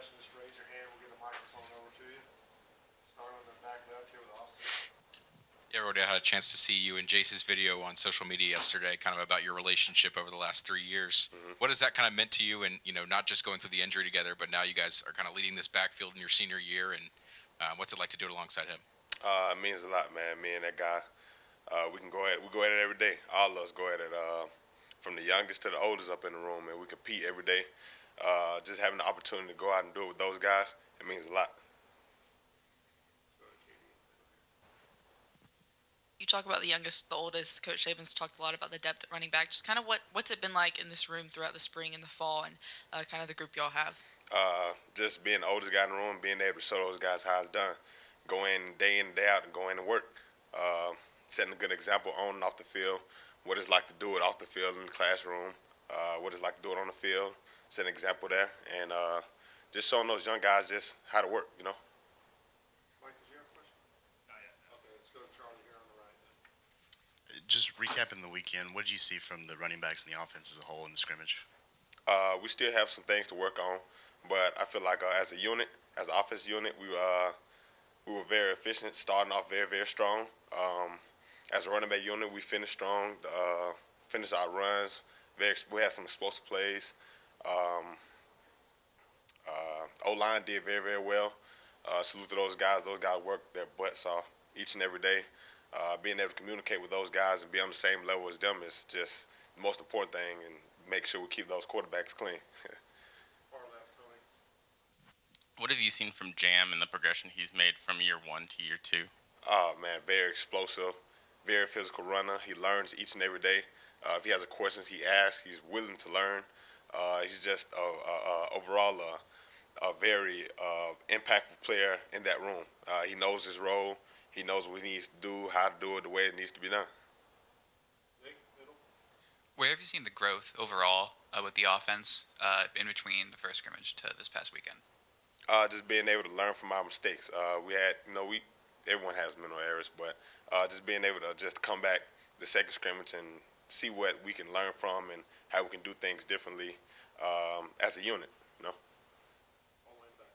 question, just raise your hand. We'll get a microphone over to you. Start on the back left here with Austin. Yeah, Roydell, I had a chance to see you and Jace's video on social media yesterday, kind of about your relationship over the last 3 years. What has that kind of meant to you, and not just going through the injury together, but now you guys are kind of leading this backfield in your senior year, and what's it like to do it alongside him? It means a lot, man. Me and that guy, we can go at it. We go at it every day. All of us go at it, from the youngest to the oldest up in the room, and we compete every day. Just having the opportunity to go out and do it with those guys, it means a lot. You talk about the youngest, the oldest. Coach Saban's talked a lot about the depth at running back. Just kind of what's it been like in this room throughout the spring and the fall, and kind of the group y'all have. Just being the oldest guy in the room, being able to show those guys how it's done, go in and day out, and go in and work. Setting a good example on and off the field, what it's like to do it off the field in the classroom, what it's like to do it on the field, set an example there, and just showing those young guys just how to work, Mike, did you have a question? Not yet. Okay, let's go to Charlie here on the right. Just recapping the weekend, what did you see from the running backs and the offense as a whole in the scrimmage? We still have some things to work on, but I feel like as a unit, as an offense unit, we were very efficient, starting off very, very strong. As a running back unit, we finished strong, finished our runs. We had some explosive plays. O-line did very, very well. Salute to those guys. Those guys worked their butts off each and every day. Being able to communicate with those guys and be on the same level as them is just the most important thing, and make sure we keep those quarterbacks clean. Far left, Tony. What have you seen from Jam and the progression he's made from year one to year two? Oh, man, very explosive, very physical runner. He learns each and every day. If he has a questions, he asks. He's willing to learn. He's just overall a very impactful player in that room. He knows his role. He knows what he needs to do, how to do it, the way it needs to be done. Nick, middle. Where have you seen the growth overall with the offense in between the first scrimmage to this past weekend? Just being able to learn from our mistakes. We had, everyone has mental errors, but just being able to just come back the second scrimmage and see what we can learn from and how we can do things differently as a unit. All the way back.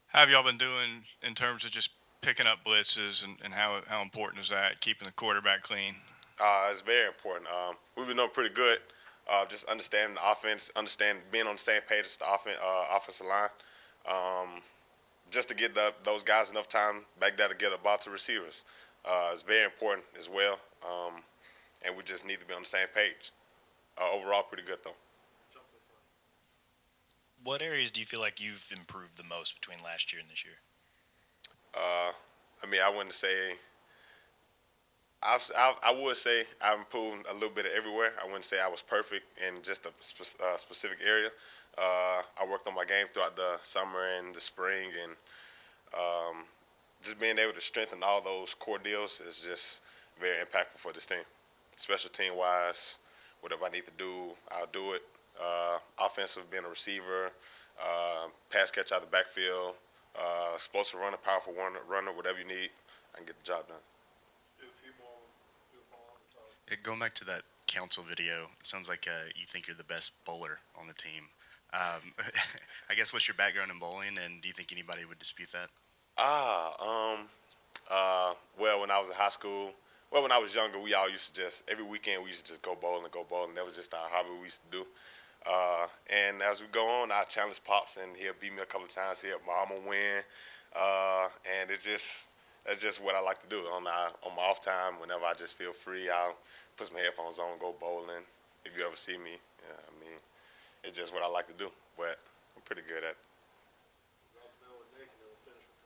How have y'all been doing in terms of just picking up blitzes, and how important is that, keeping the quarterback clean? It's very important. We've been doing pretty good. Just understanding the offense, being on the same page as the offensive line. Just to get those guys enough time back there to get a ball to receivers. It's very important as well. And we just need to be on the same page. Overall, pretty good, though. Jump to the front. What areas do you feel like you've improved the most between last year and this year? I wouldn't say. I would say I've improved a little bit everywhere. I wouldn't say I was perfect in just a specific area. I worked on my game throughout the summer and the spring, and just being able to strengthen all those core deals is just very impactful for this team. Special team wise, whatever I need to do, I'll do it. Offensive, being a receiver, pass catch out of the backfield, explosive runner, powerful runner, whatever you need, I can get the job done. Do a few more. Do a ball on the top. Going back to that council video, it sounds like you think you're the best bowler on the team. I guess, what's your background in bowling, and do you think anybody would dispute that? Well, when I was in high school, when I was younger, we all used to every weekend we used to just go bowling. That was just our hobby we used to do. And as we go on, I challenge Pops, and he'll beat me a couple of times. He'll help my mama win. And that's just what I like to do. On my off time, whenever I just feel free, I'll put some headphones on, go bowling. If you ever see me, it's just what I like to do. But I'm pretty good at it. Go up the middle with Nick, and then we'll finish with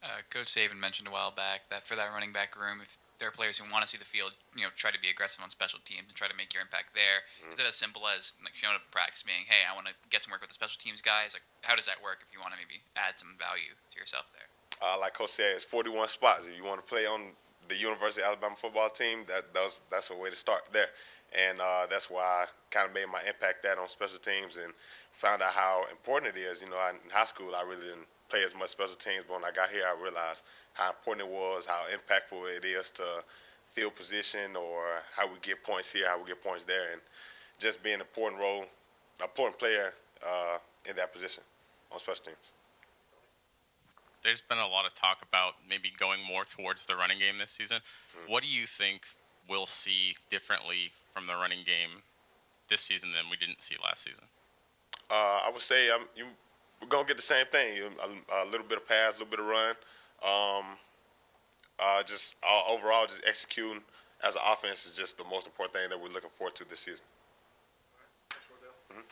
Tony. Coach Saban mentioned a while back that for that running back room, if there are players who want to see the field, try to be aggressive on special teams and try to make your impact there. Is it as simple as showing up in practice, being, hey, I want to get some work with the special teams guys? Like, how does that work if you want to maybe add some value to yourself there? Like Coach said, it's 41 spots. If you want to play on the University of Alabama football team, that's a way to start there. And that's why I kind of made my impact on special teams and found out how important it is. In high school, I really didn't play as much special teams, but when I got here, I realized how important it was, how impactful it is to field position, or how we get points here, how we get points there, and just being an important player in that position on special teams. There's been a lot of talk about maybe going more towards the running game this season. What do you think we'll see differently from the running game this season than we didn't see last season? I would say we're gonna get the same thing. A little bit of pass, a little bit of run. Just overall, just executing as an offense is just the most important thing that we're looking forward to this season. Thanks, Roydell.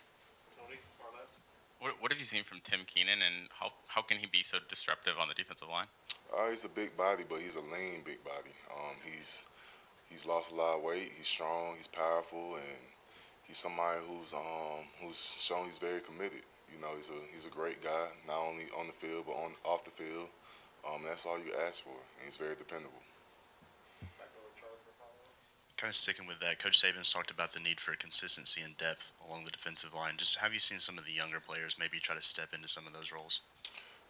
Tony, far left. What have you seen from Tim Keenan, and how can he be so disruptive on the defensive line? He's a big body, but he's a lean big body. He's lost a lot of weight. He's strong. He's powerful, and he's somebody who's shown he's very committed. You know, he's a great guy, not only on the field but off the field. That's all you ask for, and he's very dependable. Back over to Charlie for a follow-up. Kind of sticking with that, Coach Saban's talked about the need for consistency and depth along the defensive line. Just have you seen some of the younger players maybe try to step into some of those roles?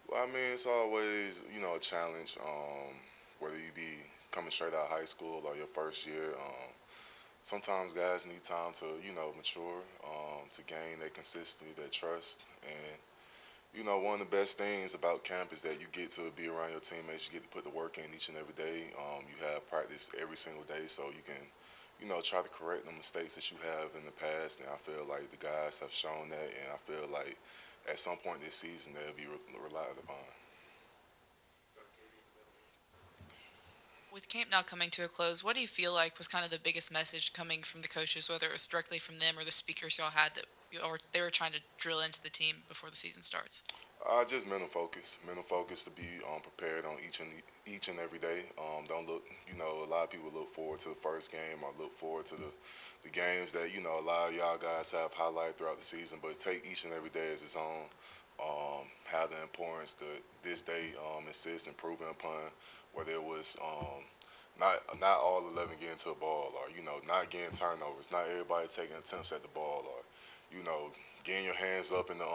Well, I mean, it's always, a challenge, whether you be coming straight out of high school or your first year. Sometimes guys need time to, mature, to gain that consistency, that trust. And, one of the best things about camp is that you get to be around your teammates. You get to put the work in each and every day. You have practice every single day, so you can, try to correct the mistakes that you have in the past. And I feel like the guys have shown that, and I feel like at some point this season they'll be relied upon. With camp now coming to a close, what do you feel like was kind of the biggest message coming from the coaches, whether it was directly from them or the speakers y'all had or they were trying to drill into the team before the season starts? Just mental focus to be prepared on each and every day. Don't look, a lot of people look forward to the first game or look forward to the games that, a lot of y'all guys have highlighted throughout the season, but take each and every day as its own. Have the importance that this day insists in proving upon, whether it was not all 11 getting to the ball, or not getting turnovers, not everybody taking attempts at the ball, or getting your hands up in the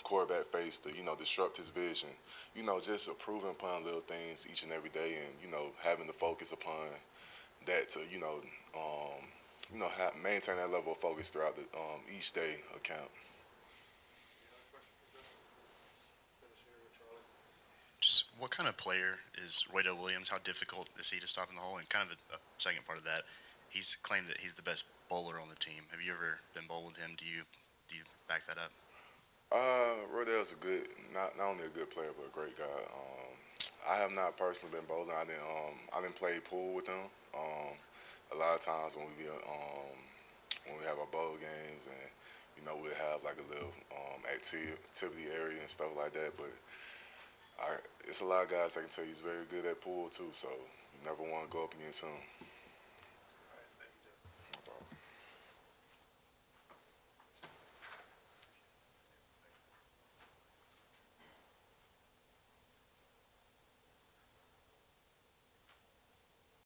quarterback face to disrupt his vision. Just improving upon little things each and every day, and having to focus upon that to maintain that level of focus throughout the each day of camp. Any other questions for Joe? Finish here with Charlie. Just what kind of player is Roydell Williams? How difficult is he to stop in the hole? And kind of a second part of that, he's claimed that he's the best bowler on the team. Have you ever been bowled with him? Do you back that up? Roydell's not only a good player, but a great guy. I have not personally been bowling. I didn't play pool with him. A lot of times when we have our bowl games, and we'll have like a little activity area and stuff like that. But it's a lot of guys that can tell you he's very good at pool too. So you never want to go up against him.